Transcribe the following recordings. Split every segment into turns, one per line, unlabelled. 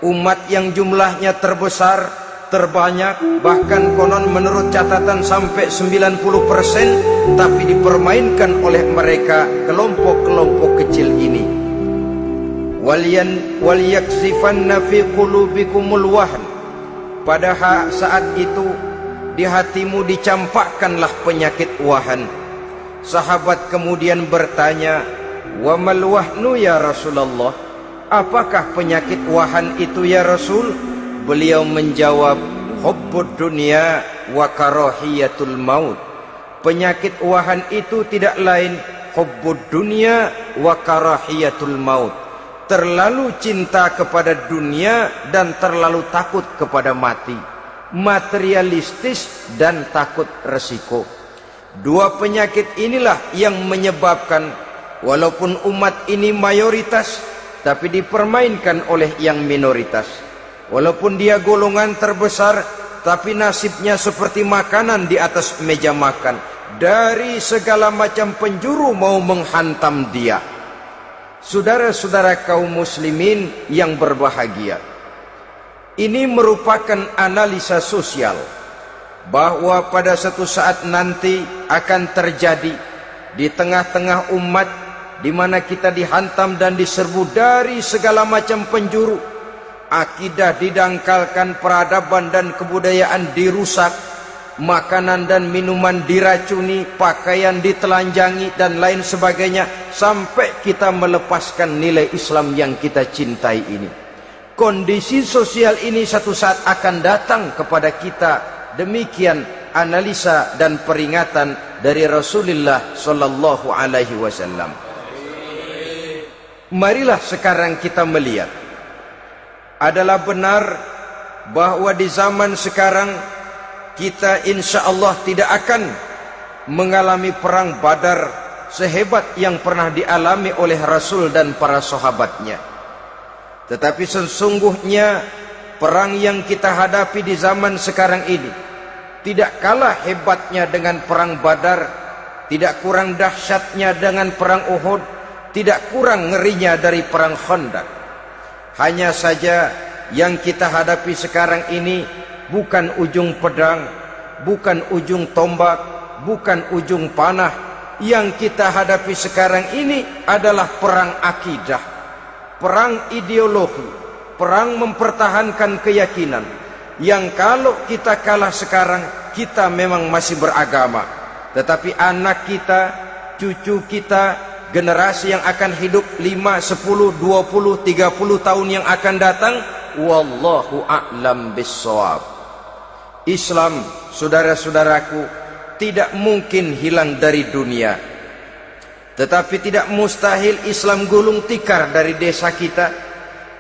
umat yang jumlahnya terbesar, terbanyak, bahkan konon menurut catatan sampai 90%, tapi dipermainkan oleh mereka kelompok-kelompok kecil ini. Walyaksifanna fi qulubikumul wahn. Pada saat itu di hatimu dicampakkanlah penyakit wahan. Sahabat kemudian bertanya, "Wa mal wahnu ya Rasulullah?" Apakah penyakit wahan itu ya Rasul? Beliau menjawab, "Hubbud dunya wa karahiyatul maut." Penyakit wahan itu tidak lain hubbud dunya wa karahiyatul maut. Terlalu cinta kepada dunia dan terlalu takut kepada mati. Materialistis dan takut resiko. Dua penyakit inilah yang menyebabkan walaupun umat ini mayoritas, tapi dipermainkan oleh yang minoritas. Walaupun dia golongan terbesar, tapi nasibnya seperti makanan di atas meja makan. Dari segala macam penjuru mau menghantam dia. Saudara-saudara kaum muslimin yang berbahagia, ini merupakan analisa sosial bahwa pada suatu saat nanti akan terjadi di tengah-tengah umat di mana kita dihantam dan diserbu dari segala macam penjuru. Akidah didangkalkan, peradaban dan kebudayaan dirusak, makanan dan minuman diracuni, pakaian ditelanjangi dan lain sebagainya, sampai kita melepaskan nilai Islam yang kita cintai ini. Kondisi sosial ini satu saat akan datang kepada kita. Demikian analisa dan peringatan dari Rasulullah sallallahu alaihi wasallam. Marilah sekarang kita melihat, adalah benar bahwa di zaman sekarang kita insya Allah tidak akan mengalami perang Badar sehebat yang pernah dialami oleh Rasul dan para sahabatnya. Tetapi sesungguhnya perang yang kita hadapi di zaman sekarang ini tidak kalah hebatnya dengan perang Badar, tidak kurang dahsyatnya dengan perang Uhud, tidak kurang ngerinya dari perang Khandaq. Hanya saja yang kita hadapi sekarang ini bukan ujung pedang, bukan ujung tombak, bukan ujung panah. Yang kita hadapi sekarang ini adalah perang akidah, perang ideologi, perang mempertahankan keyakinan. Yang kalau kita kalah sekarang, kita memang masih beragama, tetapi anak kita, cucu kita, generasi yang akan hidup 5, 10, 20, 30 tahun yang akan datang, wallahu a'lam bissawab. Islam, saudara-saudaraku, tidak mungkin hilang dari dunia. Tetapi tidak mustahil Islam gulung tikar dari desa kita.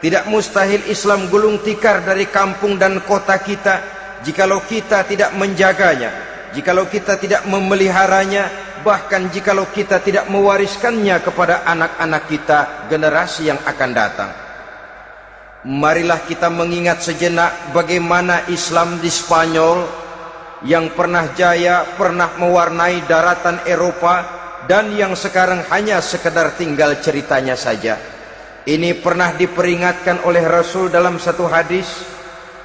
Tidak mustahil Islam gulung tikar dari kampung dan kota kita, jikalau kita tidak menjaganya, jikalau kita tidak memeliharanya, bahkan jikalau kita tidak mewariskannya kepada anak-anak kita, generasi yang akan datang. Marilah kita mengingat sejenak bagaimana Islam di Spanyol yang pernah jaya, pernah mewarnai daratan Eropa, dan yang sekarang hanya sekedar tinggal ceritanya saja. Ini pernah diperingatkan oleh Rasul dalam satu hadis,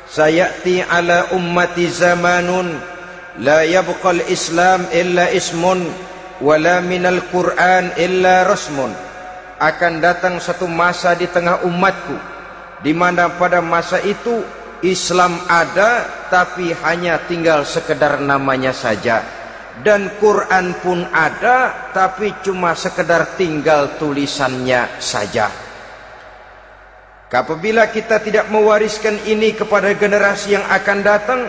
sayati ala ummati zamanun la yabqal Islam illa ismun wala minal Quran illa rasmun. Akan datang satu masa di tengah umatku di mana pada masa itu Islam ada tapi hanya tinggal sekedar namanya saja, dan Quran pun ada tapi cuma sekedar tinggal tulisannya saja. Apabila kita tidak mewariskan ini kepada generasi yang akan datang,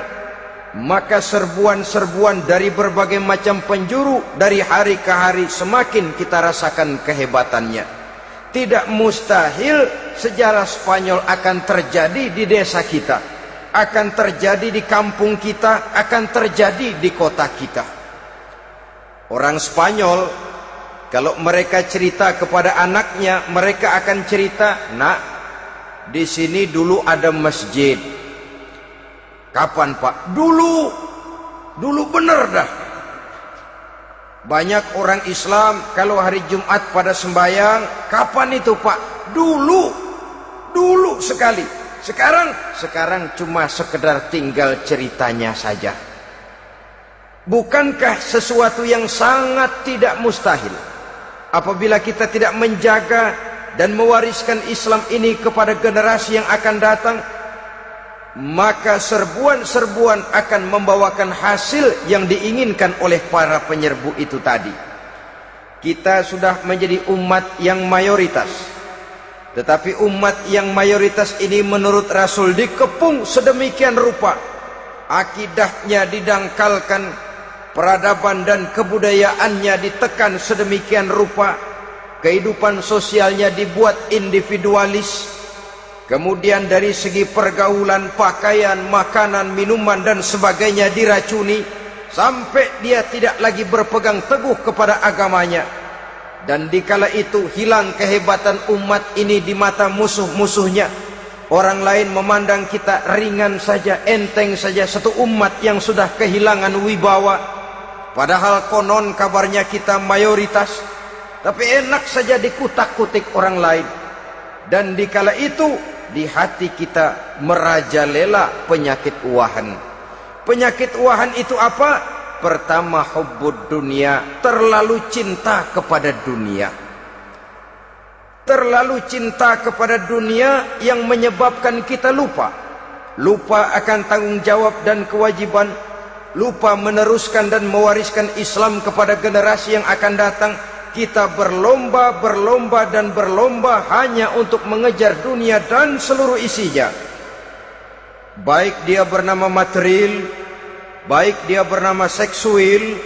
maka serbuan-serbuan dari berbagai macam penjuru dari hari ke hari semakin kita rasakan kehebatannya. Tidak mustahil sejarah Spanyol akan terjadi di desa kita, akan terjadi di kampung kita, akan terjadi di kota kita. Orang Spanyol kalau mereka cerita kepada anaknya, mereka akan cerita, "Nak, di sini dulu ada masjid." Kapan, Pak? Dulu bener dah. Banyak orang Islam kalau hari Jumat pada sembahyang, kapan itu, Pak? Dulu sekali. Sekarang cuma sekedar tinggal ceritanya saja. Bukankah sesuatu yang sangat tidak mustahil apabila kita tidak menjaga dan mewariskan Islam ini kepada generasi yang akan datang, maka serbuan-serbuan akan membawakan hasil yang diinginkan oleh para penyerbu itu tadi. Kita sudah menjadi umat yang mayoritas, tetapi umat yang mayoritas ini menurut Rasul dikepung sedemikian rupa, akidahnya didangkalkan, peradaban dan kebudayaannya ditekan sedemikian rupa, kehidupan sosialnya dibuat individualis, kemudian dari segi pergaulan, pakaian, makanan, minuman dan sebagainya diracuni, sampai dia tidak lagi berpegang teguh kepada agamanya. Dan dikala itu hilang kehebatan umat ini di mata musuh-musuhnya. Orang lain memandang kita ringan saja, enteng saja, satu umat yang sudah kehilangan wibawa. Padahal konon kabarnya kita mayoritas, tapi enak saja dikutak-kutik orang lain. Dan dikala itu di hati kita merajalela penyakit uahan. Penyakit uahan itu apa? Pertama, hubbud dunia, terlalu cinta kepada dunia. Terlalu cinta kepada dunia yang menyebabkan kita lupa akan tanggung jawab dan kewajiban, lupa meneruskan dan mewariskan Islam kepada generasi yang akan datang. Kita berlomba hanya untuk mengejar dunia dan seluruh isinya. Baik dia bernama material, baik dia bernama seksual,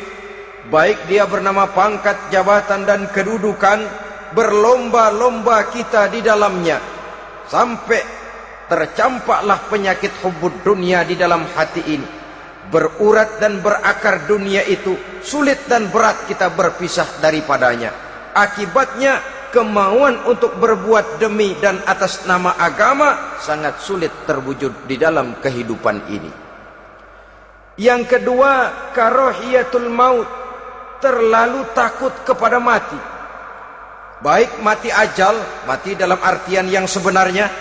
baik dia bernama pangkat, jabatan dan kedudukan, berlomba-lomba kita di dalamnya, sampai tercampaklah penyakit hubbud dunia di dalam hati ini. Berurat dan berakar dunia itu, sulit dan berat kita berpisah daripadanya. Akibatnya kemauan untuk berbuat demi dan atas nama agama sangat sulit terwujud di dalam kehidupan ini. Yang kedua, karahiyatul maut, terlalu takut kepada mati. Baik mati ajal, mati dalam artian yang sebenarnya,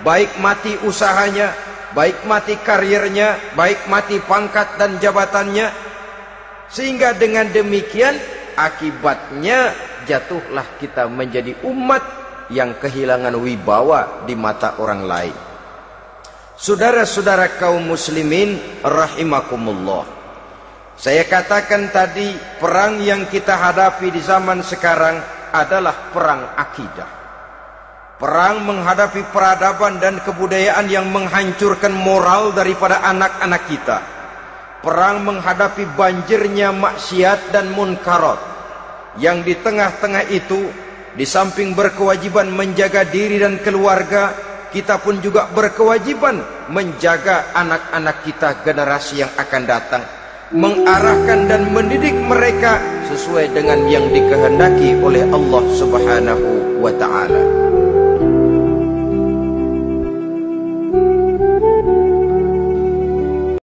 baik mati usahanya, baik mati karirnya, baik mati pangkat dan jabatannya. Sehingga dengan demikian akibatnya jatuhlah kita menjadi umat yang kehilangan wibawa di mata orang lain. Saudara-saudara kaum muslimin rahimakumullah, saya katakan tadi, perang yang kita hadapi di zaman sekarang adalah perang akidah. Perang menghadapi peradaban dan kebudayaan yang menghancurkan moral daripada anak-anak kita. Perang menghadapi banjirnya maksiat dan munkarat, yang di tengah-tengah itu, di samping berkewajiban menjaga diri dan keluarga, kita pun juga berkewajiban menjaga anak-anak kita, generasi yang akan datang, mengarahkan dan mendidik mereka sesuai dengan yang dikehendaki oleh Allah Subhanahu wa ta'ala.